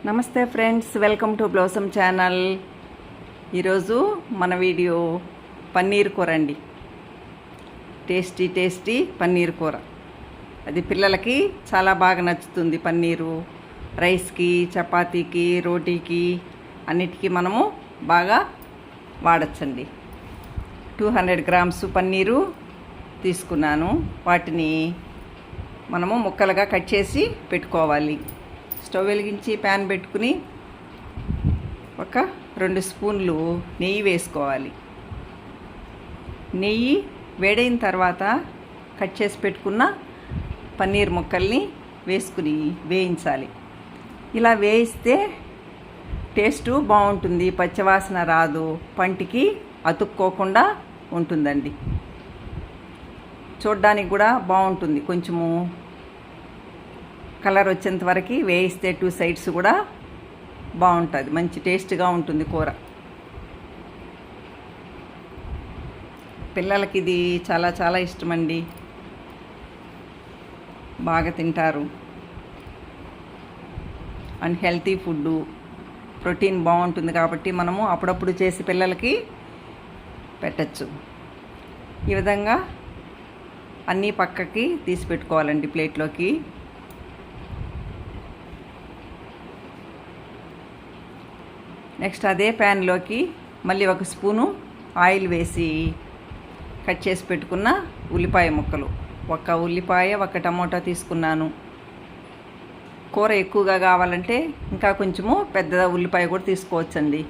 నమస్తే friends, welcome to blossom channel. ఈరోజు మన వీడియో పన్నీర్ కూర అండి. టేస్టీ పన్నీర్ కూర. అది పిల్లలకి చాలా బాగా నచ్చుతుంది. పన్నీరు రైస్కి, చపాతీకి, రోటీకి అన్నిటికీ మనము బాగా వాడచ్చండి. 200 గ్రామ్స్ పన్నీరు తీసుకున్నాను. వాటిని మనము ముక్కలుగా కట్ చేసి పెట్టుకోవాలి. స్టవ్ వెలిగించి ప్యాన్ పెట్టుకుని ఒక 2 స్పూన్లు నెయ్యి వేసుకోవాలి. నెయ్యి వేడైన తర్వాత కట్ చేసి పెట్టుకున్న పన్నీర్ ముక్కల్ని వేసుకుని వేయించాలి. ఇలా వేయిస్తే టేస్టు బాగుంటుంది, పచ్చివాసన రాదు, పంటికి అతుక్కోకుండా ఉంటుందండి. చూడ్డానికి కూడా బాగుంటుంది. కొంచెము కలర్ వచ్చేంత వరకు వేయిస్తే 2 సైడ్స్ కూడా బాగుంటుంది, మంచి టేస్ట్గా ఉంటుంది కూర. పిల్లలకి ఇది చాలా ఇష్టమండి, బాగా తింటారు. అండ్ హెల్తీ ఫుడ్డు, ప్రోటీన్ బాగుంటుంది కాబట్టి మనము అప్పుడప్పుడు చేసి పిల్లలకి పెట్టచ్చు. ఈ విధంగా అన్నీ పక్కకి తీసి పెట్టుకోవాలండి ప్లేట్లోకి. నెక్స్ట్ అదే ప్యాన్లోకి మళ్ళీ 1 స్పూను ఆయిల్ వేసి కట్ చేసి పెట్టుకున్న ఉల్లిపాయ ముక్కలు, 1 ఉల్లిపాయ 1 టమోటా తీసుకున్నాను. కూర ఎక్కువగా కావాలంటే ఇంకా కొంచెము పెద్ద ఉల్లిపాయ కూడా తీసుకోవచ్చండి.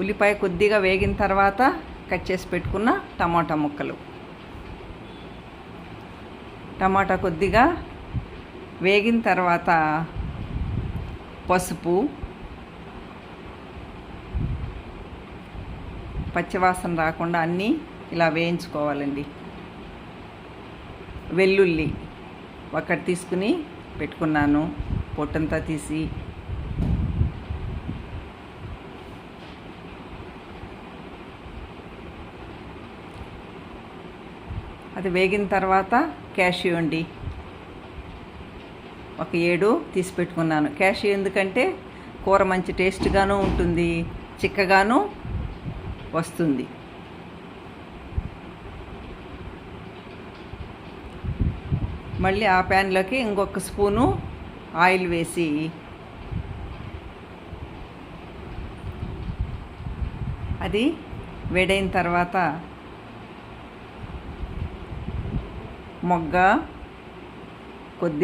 ఉల్లిపాయ కొద్దిగా వేగిన తర్వాత కట్ చేసి పెట్టుకున్న టమాటా ముక్కలు. టమాటా కొద్దిగా వేగిన తర్వాత పసుపు, పచ్చివాసన రాకుండా అన్నీ ఇలా వేయించుకోవాలండి. వెల్లుల్లి 1 తీసుకుని పెట్టుకున్నాను, పొట్టంతా తీసి. అది వేగిన తర్వాత క్యాష్యూ అండి, 7 తీసి పెట్టుకున్నాను. క్యాష్యూ ఎందుకంటే కూర మంచి టేస్ట్గాను ఉంటుంది, చిక్కగాను వస్తుంది. మళ్ళీ ఆ ప్యాన్లోకి ఇంకొక స్పూను ఆయిల్ వేసి అది వేడైన తర్వాత మొగ్గ, కొద్ది